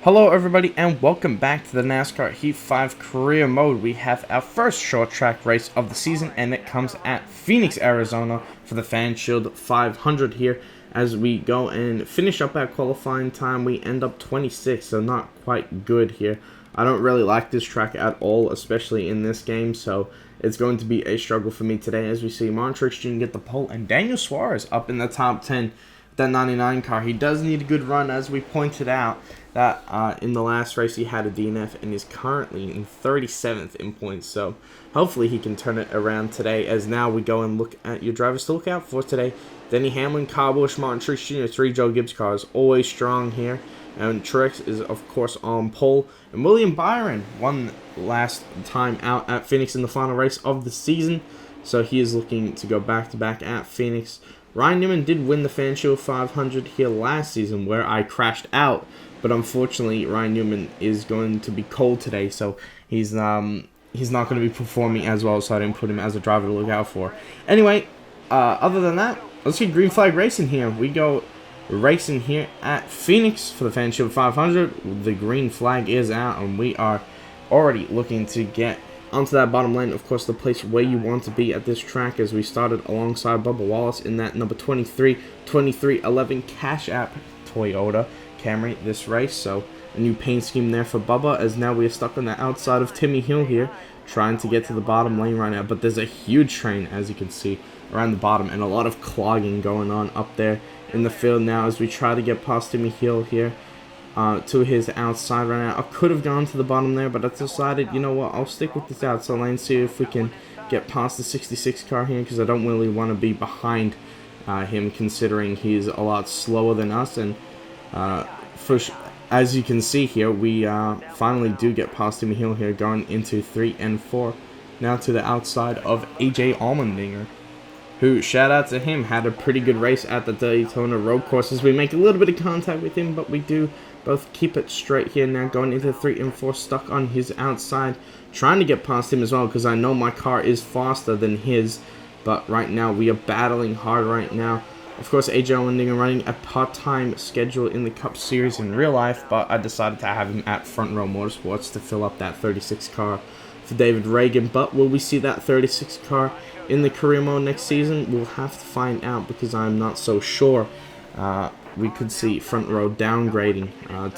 Hello everybody and welcome back to the NASCAR Heat 5 Career Mode. We have our first short track race of the season and it comes at Phoenix, Arizona for the Fan Shield 500 here. As we go and finish up our qualifying time, we end up 26, so not quite good here. I don't really like this track at all, especially in this game, so it's going to be a struggle for me today as we see Montrix Jr. get the pole and Daniel Suarez up in the top 10. That 99 car, he does need a good run, as we pointed out that in the last race he had a DNF and is currently in 37th in points, so hopefully he can turn it around today. As now we go and look at your drivers to look out for today. Denny Hamlin, Kyle Busch, Martin Truex Jr., 3 Joe Gibbs cars, always strong here, and Truex is of course on pole, and William Byron won last time out at Phoenix in the final race of the season, so he is looking to go back-to-back at Phoenix. Ryan Newman did win the Fan Shield 500 here last season where I crashed out, but unfortunately Ryan Newman is going to be cold today, so he's not going to be performing as well, so I didn't put him as a driver to look out for. Anyway, other than that, let's get green flag racing here. We go racing here at Phoenix for the Fan Shield 500. The green flag is out and we are already looking to get onto that bottom lane, of course, the place where you want to be at this track, as we started alongside Bubba Wallace in that number 2311 Cash App Toyota Camry this race. So a new paint scheme there for Bubba, as now we are stuck on the outside of Timmy Hill here, trying to get to the bottom lane right now. But there's a huge train, as you can see, around the bottom, and a lot of clogging going on up there in the field now as we try to get past Timmy Hill here. To his outside right now. I could have gone to the bottom there, but I decided, you know what, I'll stick with this outside lane, see if we can get past the 66 car here, because I don't really want to be behind him, considering he's a lot slower than us. And as you can see here, we finally do get past Timmy Hill here, going into 3 and 4. Now to the outside of AJ Allmendinger, who, shout out to him, had a pretty good race at the Daytona road courses. We make a little bit of contact with him, but we do both keep it straight here now, going into 3 and 4, stuck on his outside, trying to get past him as well, because I know my car is faster than his, but right now we are battling hard right now. Of course, AJ Allmendinger running a part-time schedule in the Cup Series in real life, but I decided to have him at Front Row Motorsports to fill up that 36 car for David Reagan. But will we see that 36 car in the career mode next season? We'll have to find out, because I'm not so sure. We could see Front Row downgrading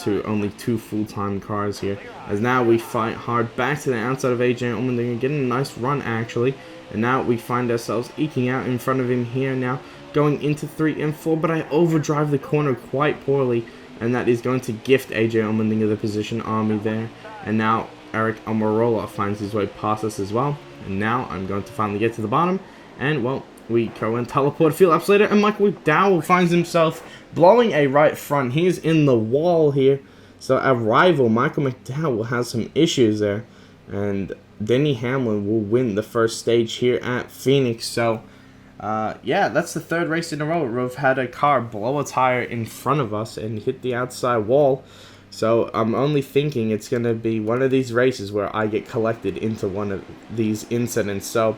to only 2 full-time cars here, as now we fight hard back to the outside of AJ Allmendinger, getting a nice run actually, and now we find ourselves eking out in front of him here now, going into 3 and 4, but I overdrive the corner quite poorly, and that is going to gift AJ Allmendinger the position on me there. And now Eric Almirola finds his way past us as well, and now I'm going to finally get to the bottom, and well, we go and teleport a few laps later, and Michael McDowell finds himself blowing a right front. He is in the wall here, so our rival Michael McDowell has some issues there, and Denny Hamlin will win the first stage here at Phoenix. So yeah, that's the 3rd race in a row where we've had a car blow a tire in front of us and hit the outside wall. So I'm only thinking it's going to be one of these races where I get collected into one of these incidents. So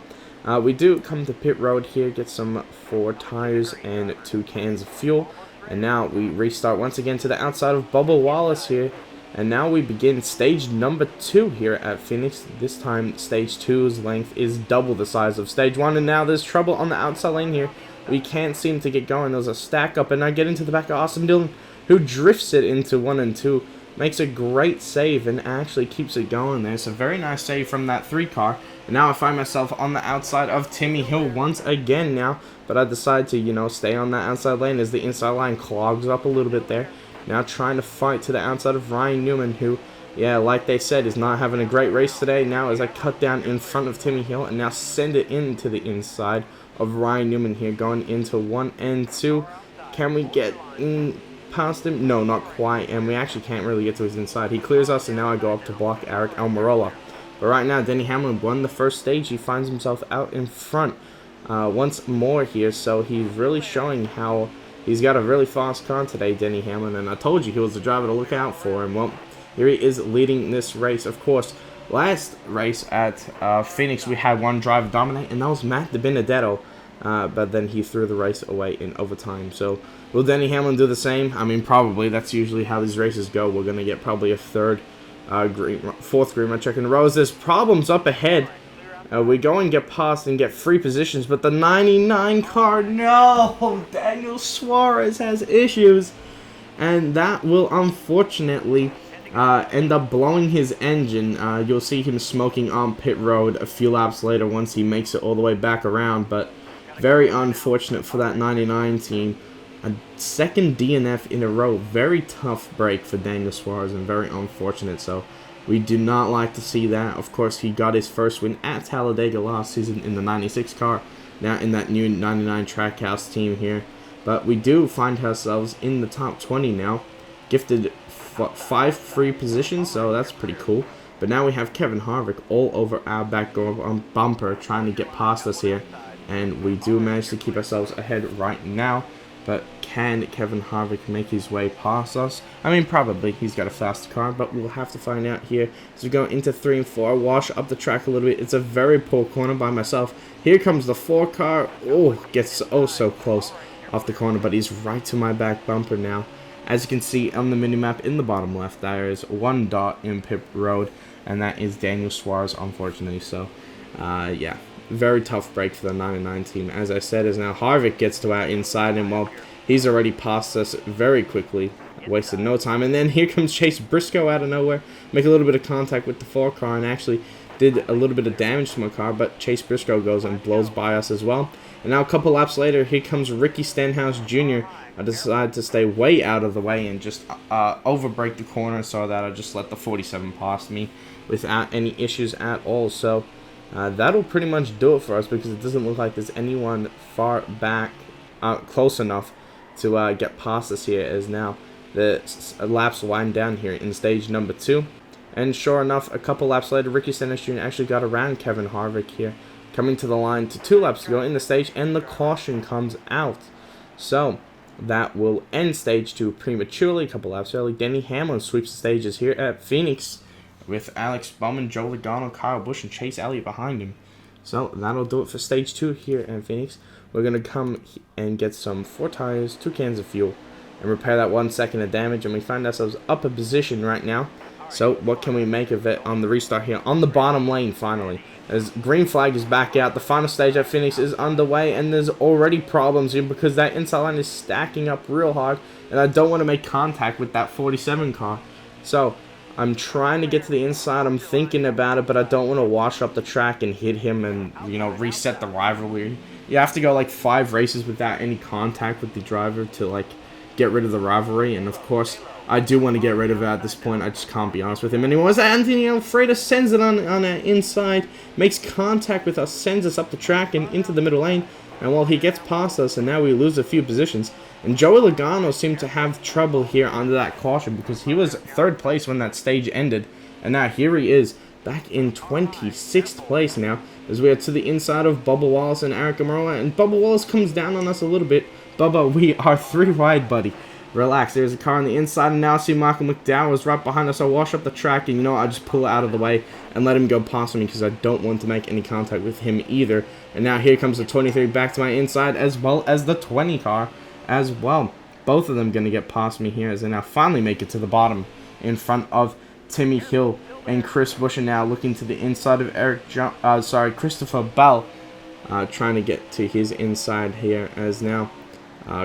we do come to pit road here, get some 4 tires and 2 cans of fuel, and now we restart once again to the outside of Bubba Wallace here, and now we begin stage number 2 here at Phoenix. This time stage 2's length is double the size of stage 1, and now there's trouble on the outside lane here. We can't seem to get going. There's a stack up, and I get into the back of Austin Dillon, who drifts it into 1 and 2. Makes a great save and actually keeps it going there. It's a very nice save from that 3 car. And now I find myself on the outside of Timmy Hill once again now. But I decide to, you know, stay on that outside lane as the inside line clogs up a little bit there. Now trying to fight to the outside of Ryan Newman, who, yeah, like they said, is not having a great race today. Now as I cut down in front of Timmy Hill and now send it into the inside of Ryan Newman here, going into 1 and 2. Can we get in past him? No, not quite, and we actually can't really get to his inside. He clears us, and now I go up to block Eric Almirola. But right now, Denny Hamlin won the first stage. He finds himself out in front once more here, so he's really showing how he's got a really fast car today, Denny Hamlin, and I told you he was the driver to look out for. And well, here he is leading this race. Of course, last race at Phoenix, we had one driver dominate, and that was Matt DiBenedetto. but then he threw the race away in overtime. So will Denny Hamlin do the same? I mean, probably. That's usually how these races go. We're going to get probably a fourth green red check in a row. As there's problems up ahead, we go and get past and get free positions, but the 99 car, no! Daniel Suarez has issues, and that will unfortunately end up blowing his engine. You'll see him smoking on pit road a few laps later once he makes it all the way back around, but very unfortunate for that 99 team. A second DNF in a row. Very tough break for Daniel Suarez and very unfortunate, so we do not like to see that. Of course, he got his first win at Talladega last season in the 96 car, now in that new 99 Trackhouse team here. But we do find ourselves in the top 20 now, gifted 5 free positions, so that's pretty cool. But now we have Kevin Harvick all over our back bumper trying to get past us here, and we do manage to keep ourselves ahead right now. But can Kevin Harvick make his way past us? I mean, probably. He's got a faster car, but we'll have to find out here. As we go into 3 and 4, wash up the track a little bit. It's a very poor corner by myself. Here comes the 4 car. Oh, gets oh so close off the corner, but he's right to my back bumper now. As you can see on the minimap in the bottom left, there is 1 dot in pit road, and that is Daniel Suarez, unfortunately. So, yeah. Very tough break for the 99 team. As I said, as now Harvick gets to our inside, and well, he's already passed us very quickly. Wasted no time. And then here comes Chase Briscoe out of nowhere. Make a little bit of contact with the 4 car and actually did a little bit of damage to my car, but Chase Briscoe goes and blows by us as well. And now a couple laps later, here comes Ricky Stenhouse Jr. I decided to stay way out of the way and just overbreak the corner so that I just let the 47 pass me without any issues at all. So that'll pretty much do it for us because it doesn't look like there's anyone far back, close enough to get past us here, as now the laps wind down here in stage number 2. And sure enough, a couple laps later, Ricky Stenhouse Jr. actually got around Kevin Harvick here, coming to the line to 2 laps to go in the stage, and the caution comes out. So that will end stage 2 prematurely, a couple laps early. Denny Hamlin sweeps the stages here at Phoenix, with Alex Bowman, Joe Logano, Kyle Busch, and Chase Elliott behind him. So that'll do it for stage 2 here in Phoenix. We're going to come and get some 4 tires, 2 cans of fuel, and repair that 1 second of damage. And we find ourselves up a position right now. So what can we make of it on the restart here? On the bottom lane, finally. As green flag is back out, the final stage at Phoenix is underway, and there's already problems here because that inside line is stacking up real hard, and I don't want to make contact with that 47 car. So I'm trying to get to the inside. I'm thinking about it, but I don't want to wash up the track and hit him and, you know, reset the rivalry. You have to go like 5 races without any contact with the driver to like get rid of the rivalry. And of course, I do want to get rid of it at this point. I just can't be honest with him anymore. As Anthony Alfredo sends it on the inside, makes contact with us, sends us up the track and into the middle lane. And well, he gets past us, and now we lose a few positions. And Joey Logano seemed to have trouble here under that caution because he was 3rd place when that stage ended. And now here he is, back in 26th place now, as we are to the inside of Bubba Wallace and Eric Amarola. And Bubba Wallace comes down on us a little bit. Bubba, we are 3 wide, buddy. Relax, there's a car on the inside, and now I see Michael McDowell is right behind us. I wash up the track, and you know, I just pull it out of the way and let him go past me because I don't want to make any contact with him either. And now here comes the 23 back to my inside, as well as the 20 car as well. Both of them going to get past me here as they now finally make it to the bottom in front of Timmy Hill and Chris Buescher, now looking to the inside of Christopher Bell, trying to get to his inside here, as now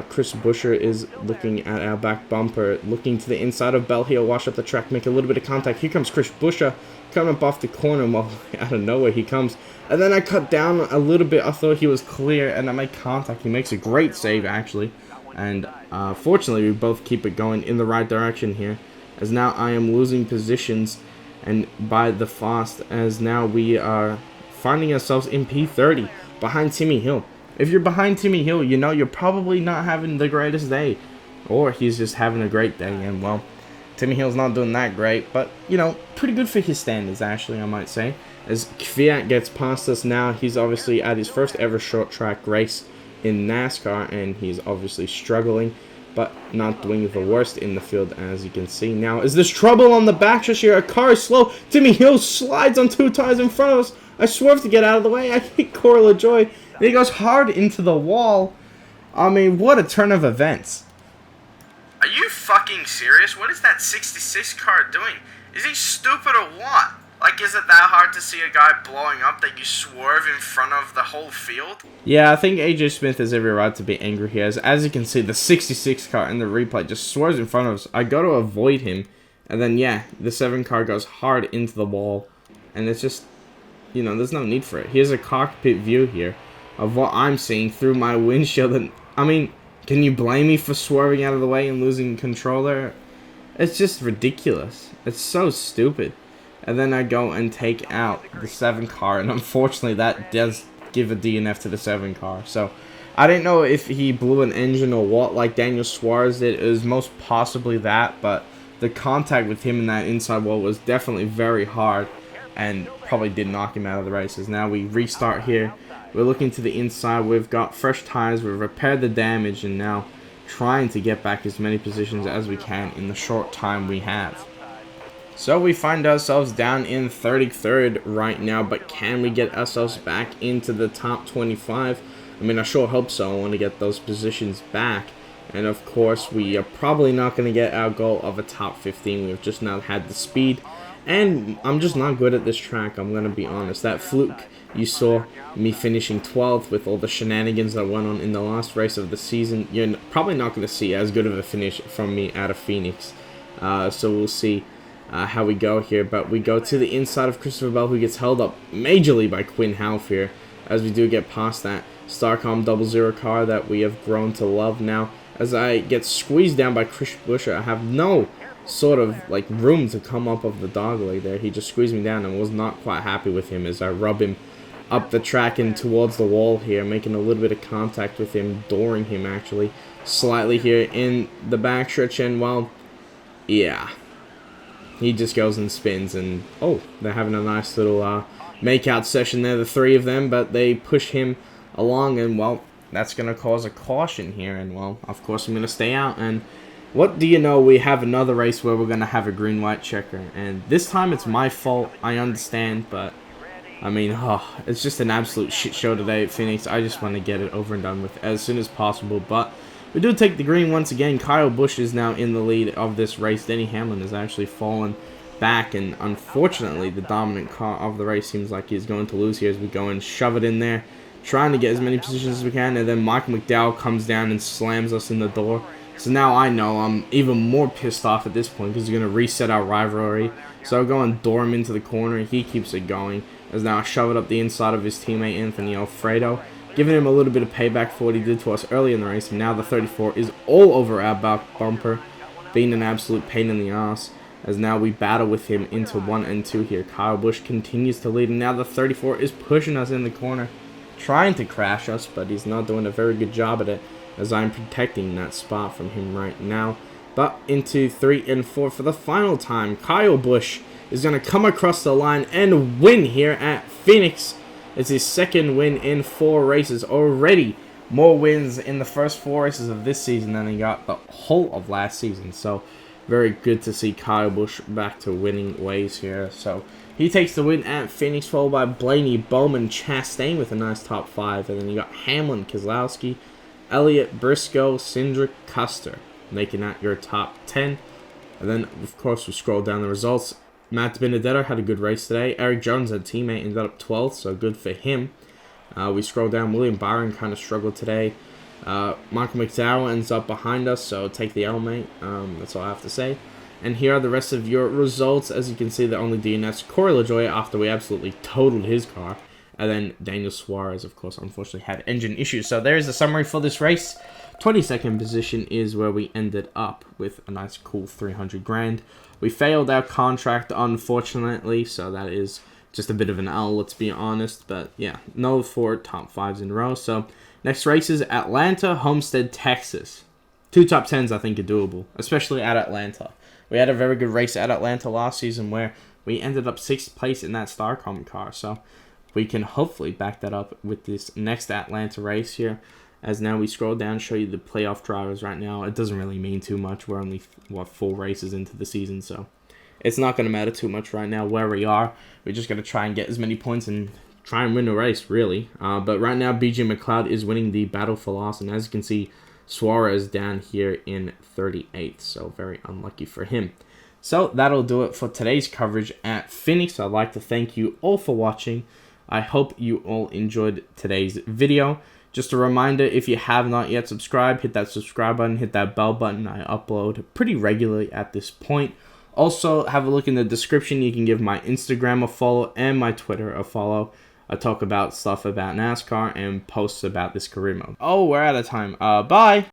Chris Buescher is looking at our back bumper, looking to the inside of Bell here, wash up the track, make a little bit of contact. Here comes Chris Buescher coming up off the corner. Well, out of nowhere he comes. And then I cut down a little bit. I thought he was clear, and I make contact. He makes a great save, actually. And fortunately, we both keep it going in the right direction here, as now I am losing positions and by the fast, as now we are finding ourselves in P30 behind Timmy Hill. If you're behind Timmy Hill, you know you're probably not having the greatest day, or he's just having a great day. And well, Timmy Hill's not doing that great, but you know, pretty good for his standards, actually, I might say. As Kvyat gets past us now, he's obviously at his first ever short track race in NASCAR, and he's obviously struggling, but not doing the worst in the field, as you can see. Now, is this trouble on the backstretch here? A car is slow. Timmy Hill slides on 2 tires in front of us. I swerve to get out of the way. I hit Cora LaJoy, And he goes hard into the wall. I mean, what a turn of events. Are you fucking serious? What is that 66 car doing? Is he stupid or what? Like, is it that hard to see a guy blowing up that you swerve in front of the whole field? Yeah, I think AJ Smith has every right to be angry here. As you can see, the 66 car in the replay just swerves in front of us. I go to avoid him. And then, yeah, the 7 car goes hard into the wall. And it's just, you know, there's no need for it. Here's a cockpit view here of what I'm seeing through my windshield. And, I mean, can you blame me for swerving out of the way and losing control there? It's just ridiculous. It's so stupid. And then I go and take out the 7 car. And unfortunately, that does give a DNF to the 7 car. So, I didn't know if he blew an engine or what, like Daniel Suarez did. It was most possibly that, but the contact with him in that inside wall was definitely very hard and probably did knock him out of the races. Now we restart here. We're looking to the inside. We've got fresh tires. We've repaired the damage and now trying to get back as many positions as we can in the short time we have. So we find ourselves down in 33rd right now, but can we get ourselves back into the top 25? I mean, I sure hope so. I want to get those positions back. And of course, we are probably not going to get our goal of a top 15. We've just not had the speed. And I'm just not good at this track, I'm going to be honest. That fluke, you saw me finishing 12th with all the shenanigans that went on in the last race of the season. You're probably not going to see as good of a finish from me out of Phoenix. So we'll see how we go here. But we go to the inside of Christopher Bell, who gets held up majorly by Quinn Half here. As we do get past that Starcom 00 car that we have grown to love now. As I get squeezed down by Chris Buescher, I have no sort of like room to come up of the dogleg there. He just squeezed me down and was not quite happy with him as I rub him up the track and towards the wall here, making a little bit of contact with him, dooring him actually slightly here in the backstretch. And well, yeah, he just goes and spins, and oh, they're having a nice little make-out session there, the 3 of them, but they push him along, and well, that's going to cause a caution here, and well, of course I'm going to stay out. And what do you know, we have another race where we're going to have a green-white checker, and this time it's my fault, I understand, but I mean, it's just an absolute shit show today at Phoenix. I just want to get it over and done with as soon as possible, but we do take the green once again. Kyle Busch is now in the lead of this race. Denny Hamlin has actually fallen back, and unfortunately the dominant car of the race seems like he's going to lose here as we go and shove it in there, trying to get as many positions as we can. And then Michael McDowell comes down and slams us in the door. So now I know I'm even more pissed off at this point because he's going to reset our rivalry. So I'll go and door him into the corner. He keeps it going as now I shove it up the inside of his teammate Anthony Alfredo, giving him a little bit of payback for what he did to us early in the race. And now the 34 is all over our back bumper, being an absolute pain in the ass. As now we battle with him into 1 and 2 here. Kyle Busch continues to lead, and now the 34 is pushing us in the corner, trying to crash us, but he's not doing a very good job at it, as I'm protecting that spot from him right now. But into 3 and 4 for the final time, Kyle Busch is going to come across the line and win here at Phoenix. It's his 2nd win in 4 races already. More wins in the first 4 races of this season than he got the whole of last season. So very good to see Kyle Busch back to winning ways here. So he takes the win at Phoenix, followed by Blaney, Bowman, Chastain with a nice top 5. And then you got Hamlin, Keselowski, Elliott, Briscoe, Cindric, Custer, making that your top 10. And then, of course, we scroll down the results. Matt Benedetto had a good race today. Eric Jones, a teammate, ended up 12th, so good for him. We scroll down. William Byron kind of struggled today. Michael McDowell ends up behind us, so take the L, mate. That's all I have to say. And here are the rest of your results. As you can see, the only DNFs, Corey LaJoie, after we absolutely totaled his car. And then Daniel Suarez, of course, unfortunately had engine issues. So there's the summary for this race. 22nd position is where we ended up with a nice cool 300 grand. We failed our contract, unfortunately, so that is just a bit of an L, let's be honest. But yeah, no 4 top 5s in a row. So next race is Atlanta, Homestead, Texas. 2 top 10s I think are doable, especially at Atlanta. We had a very good race at Atlanta last season where we ended up 6th place in that Starcom car. So we can hopefully back that up with this next Atlanta race here. As now we scroll down, show you the playoff drivers right now. It doesn't really mean too much. We're only, 4 races into the season, so it's not going to matter too much right now where we are. We're just going to try and get as many points and try and win the race, really. But right now, BJ McLeod is winning the battle for last, and as you can see, Suarez down here in 38th, so very unlucky for him. So that'll do it for today's coverage at Phoenix. I'd like to thank you all for watching. I hope you all enjoyed today's video. Just a reminder, if you have not yet subscribed, hit that subscribe button, hit that bell button. I upload pretty regularly at this point. Also, have a look in the description. You can give my Instagram a follow and my Twitter a follow. I talk about stuff about NASCAR and posts about this career mode. Oh, we're out of time. Bye!